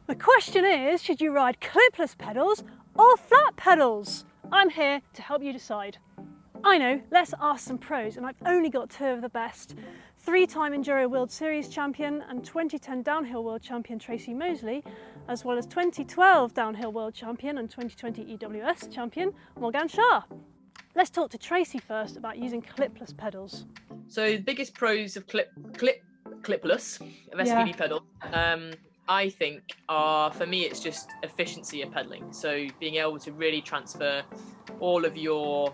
The question is, should you ride clipless pedals or flat pedals? I'm here to help you decide. I know, let's ask some pros, and I've only got two of the best. Three-time Enduro World Series champion and 2010 Downhill World Champion Tracy Moseley, as well as 2012 Downhill World Champion and 2020 EWS Champion Morgane Charre. Let's talk to Tracy first about using clipless pedals. So the biggest pros of clipless of SPD pedal, I think are, for me, it's just efficiency of pedaling. So being able to really transfer all of your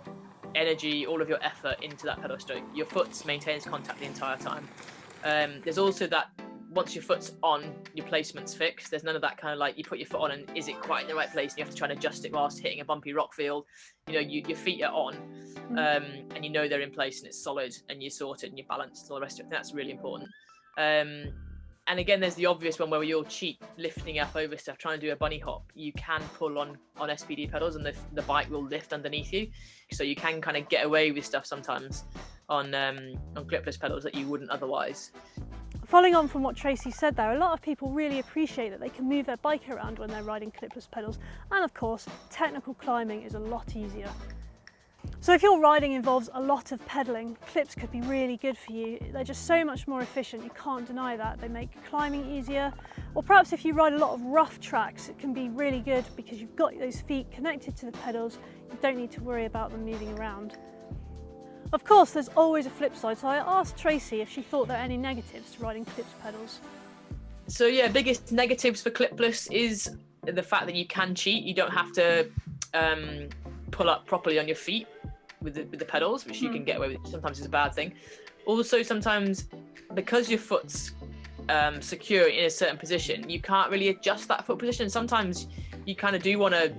energy, all of your effort into that pedal stroke. Your foot maintains contact the entire time. There's also that once your foot's on, your placement's fixed. There's none of that kind of like you put your foot on and is it quite in the right place and you have to try and adjust it whilst hitting a bumpy rock field. You know, your feet are on and you know they're in place and it's solid and you're sorted and you're balanced and all the rest of it. That's really important. And again, there's the obvious one where you're cheap lifting up over stuff, trying to do a bunny hop. You can pull on SPD pedals and the bike will lift underneath you. So you can kind of get away with stuff sometimes on clipless pedals that you wouldn't otherwise. Following on from what Tracy said there, a lot of people really appreciate that they can move their bike around when they're riding clipless pedals. And of course, technical climbing is a lot easier. So if your riding involves a lot of pedaling, clips could be really good for you. They're just so much more efficient, you can't deny that. They make climbing easier. Or perhaps if you ride a lot of rough tracks, it can be really good because you've got those feet connected to the pedals. You don't need to worry about them moving around. Of course, there's always a flip side, so I asked Tracy if she thought there are any negatives to riding clips pedals. So yeah, biggest negatives for clipless is the fact that you can cheat. You don't have to pull up properly on your feet with the pedals, which you can get away with. Sometimes is a bad thing. Also, sometimes because your foot's secure in a certain position, you can't really adjust that foot position. Sometimes you kind of do want to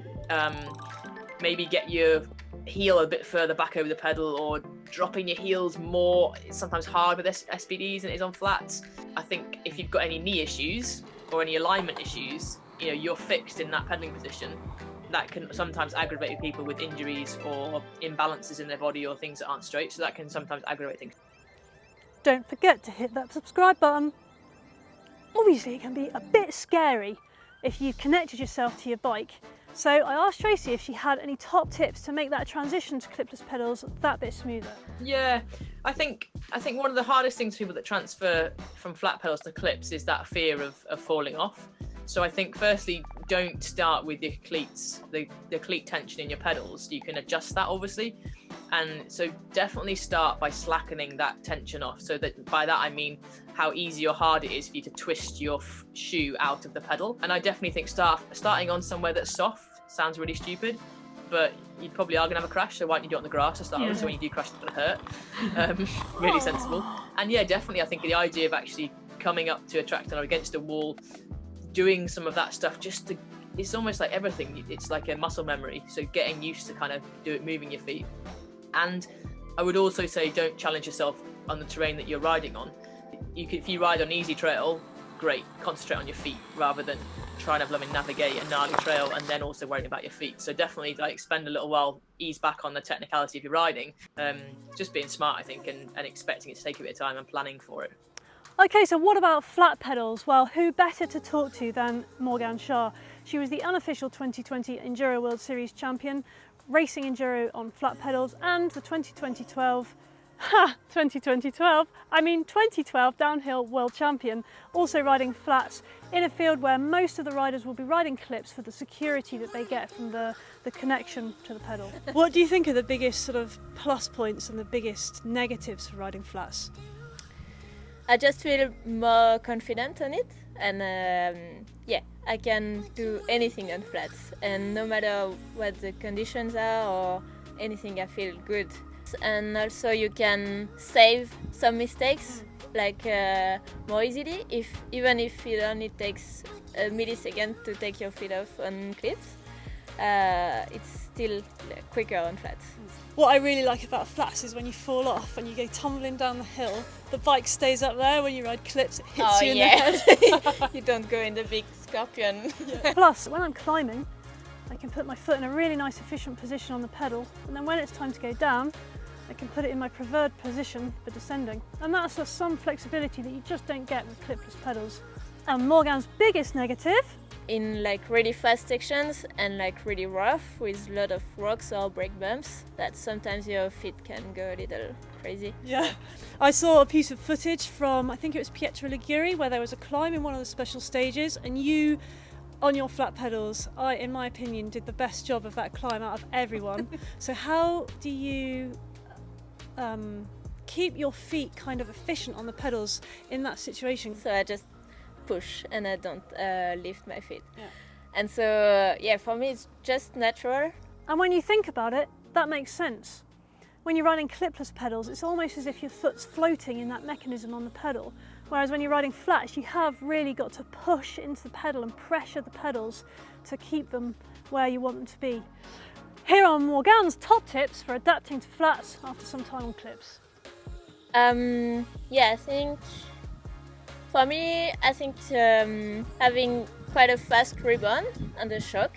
maybe get your heel a bit further back over the pedal, or dropping your heels more. It's sometimes hard with SPDs than it is on flats. I think if you've got any knee issues or any alignment issues, you know, you're fixed in that pedaling position. That can sometimes aggravate people with injuries or imbalances in their body or things that aren't straight. So that can sometimes aggravate things. Don't forget to hit that subscribe button. Obviously, it can be a bit scary if you've connected yourself to your bike. So I asked Tracy if she had any top tips to make that transition to clipless pedals that bit smoother. Yeah, I think one of the hardest things for people that transfer from flat pedals to clips is that fear of falling off. So I think firstly, don't start with your cleats, the cleat tension in your pedals. You can adjust that obviously. And so definitely start by slackening that tension off. So that by that I mean how easy or hard it is for you to twist your shoe out of the pedal. And I definitely think starting on somewhere that's soft sounds really stupid, but you probably are gonna have a crash, so why don't you do it on the grass to start with, so when you do crash it's gonna hurt. Really sensible. And yeah, definitely I think the idea of actually coming up to a tractor or against a wall, doing some of that stuff, it's almost like everything, it's like a muscle memory, so getting used to kind of moving your feet. And I would also say don't challenge yourself on the terrain that you're riding on. If you ride on easy trail, great, concentrate on your feet rather than trying to blooming navigate a gnarly trail and then also worrying about your feet. So definitely like spend a little while, ease back on the technicality of your riding, just being smart I think, and expecting it to take a bit of time and planning for it. Okay, so what about flat pedals? Well, who better to talk to than Morgane Charre? She was the unofficial 2020 Enduro World Series champion, racing enduro on flat pedals, and the 2012 Downhill World Champion, also riding flats in a field where most of the riders will be riding clips for the security that they get from the connection to the pedal. What do you think are the biggest sort of plus points and the biggest negatives for riding flats? I just feel more confident on it, and yeah, I can do anything on flats, and no matter what the conditions are or anything, I feel good. And also you can save some mistakes like more easily, even if it only takes a millisecond to take your feet off on clips. It's still quicker on flats. What I really like about flats is when you fall off and you go tumbling down the hill, the bike stays up there. When you ride clips, it hits you in the head. You don't go in the big scorpion. Plus, when I'm climbing, I can put my foot in a really nice efficient position on the pedal, and then when it's time to go down, I can put it in my preferred position for descending. And that's some flexibility that you just don't get with clipless pedals. And Morgane's biggest negative in like really fast sections and like really rough with a lot of rocks or brake bumps that sometimes your feet can go a little crazy. Yeah, I saw a piece of footage from, I think it was Pietro Liguri, where there was a climb in one of the special stages, and you, on your flat pedals, in my opinion, did the best job of that climb out of everyone. So how do you keep your feet kind of efficient on the pedals in that situation? So I just push and I don't lift my feet. Yeah. And so, yeah, for me it's just natural. And when you think about it, that makes sense. When you're riding clipless pedals, it's almost as if your foot's floating in that mechanism on the pedal. Whereas when you're riding flats, you have really got to push into the pedal and pressure the pedals to keep them where you want them to be. Here are Morgane's top tips for adapting to flats after some time on clips. Yeah, I think for me, I think having quite a fast rebound and a shock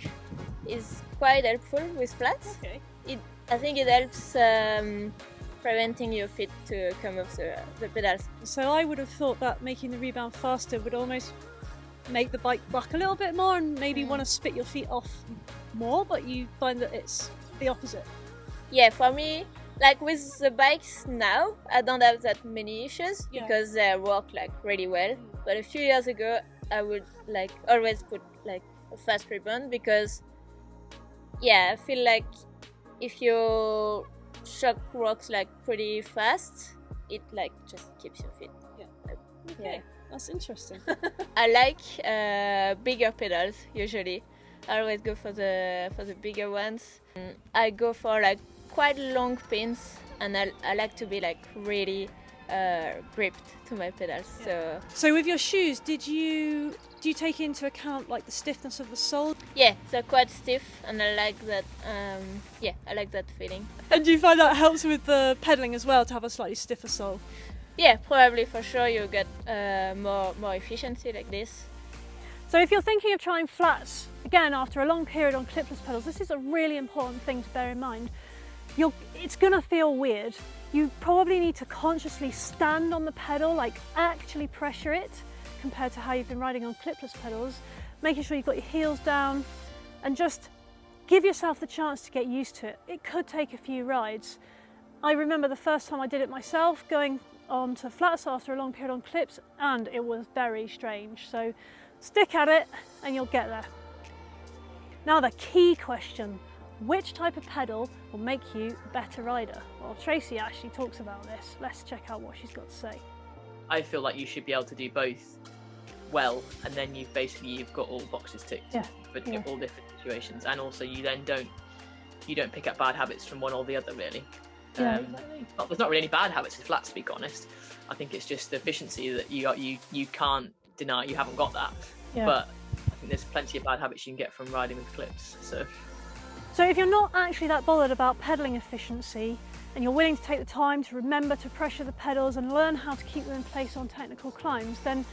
is quite helpful with flats. Okay. I think it helps preventing your feet to come off the pedals. So I would have thought that making the rebound faster would almost make the bike buck a little bit more and maybe want to spit your feet off more, but you find that it's the opposite. Yeah, for me, like with the bikes now, I don't have that many issues because they work like really well. But a few years ago, I would like always put like a fast rebound because, yeah, I feel like if your shock works like pretty fast, it like just keeps your feet. Yeah. Yeah. Okay, that's interesting. I like bigger pedals usually. I always go for the bigger ones. I go for like quite long pins, and I like to be like really gripped to my pedals. Yeah. So with your shoes, do you take into account like the stiffness of the sole? Yeah, they're quite stiff, and I like that. Yeah, I like that feeling. And do you find that helps with the pedaling as well to have a slightly stiffer sole? Yeah, probably for sure you get more efficiency like this. So if you're thinking of trying flats again after a long period on clipless pedals, this is a really important thing to bear in mind. It's going to feel weird. You probably need to consciously stand on the pedal, like actually pressure it, compared to how you've been riding on clipless pedals, making sure you've got your heels down, and just give yourself the chance to get used to it. It could take a few rides. I remember the first time I did it myself, going on to flats after a long period on clips, and it was very strange. So stick at it and you'll get there. Now the key question, which type of pedal will make you a better rider? Well, Tracy actually talks about this. Let's check out what she's got to say. I feel like you should be able to do both well, and then you've got all boxes ticked for all different situations, and also you then don't pick up bad habits from one or the other really. Well, there's not really any bad habits with flats, to be honest. I think it's just the efficiency that you can't deny. You haven't got that, but I think there's plenty of bad habits you can get from riding with clips. So if you're not actually that bothered about pedaling efficiency, and you're willing to take the time to remember to pressure the pedals and learn how to keep them in place on technical climbs, then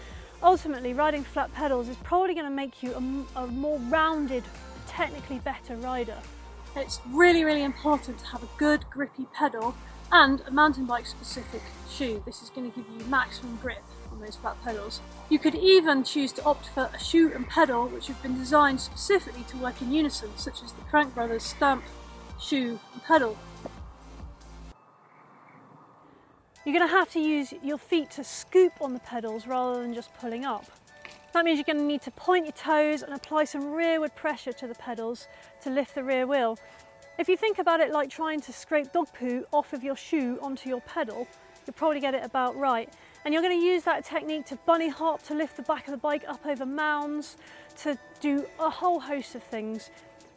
ultimately riding flat pedals is probably going to make you a more rounded, technically better rider. It's really, really important to have a good grippy pedal and a mountain bike specific shoe. This is going to give you maximum grip on those flat pedals. You could even choose to opt for a shoe and pedal which have been designed specifically to work in unison, such as the Crank Brothers Stamp shoe and pedal. You're going to have to use your feet to scoop on the pedals rather than just pulling up. That means you're going to need to point your toes and apply some rearward pressure to the pedals to lift the rear wheel. If you think about it like trying to scrape dog poo off of your shoe onto your pedal, you'll probably get it about right. And you're going to use that technique to bunny hop, to lift the back of the bike up over mounds, to do a whole host of things.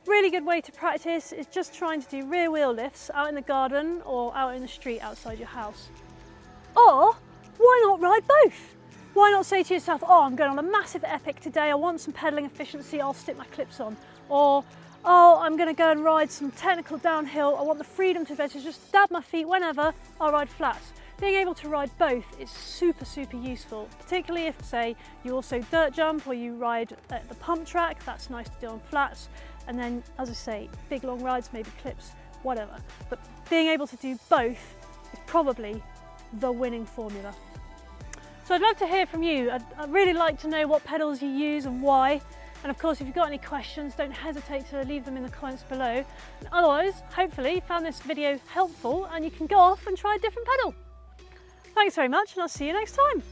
Really good way to practice is just trying to do rear wheel lifts out in the garden or out in the street outside your house. Or why not ride both? Why not say to yourself, oh, I'm going on a massive epic today, I want some pedaling efficiency, I'll stick my clips on. Or, oh, I'm going to go and ride some technical downhill, I want the freedom to be able to just dab my feet whenever, I'll ride flats. Being able to ride both is super, super useful, particularly if, say, you also dirt jump or you ride at the pump track, that's nice to do on flats. And then, as I say, big long rides, maybe clips, whatever. But being able to do both is probably the winning formula. So I'd love to hear from you. I'd really like to know what pedals you use and why. And of course, if you've got any questions, don't hesitate to leave them in the comments below. And otherwise, hopefully you found this video helpful and you can go off and try a different pedal. Thanks very much, and I'll see you next time.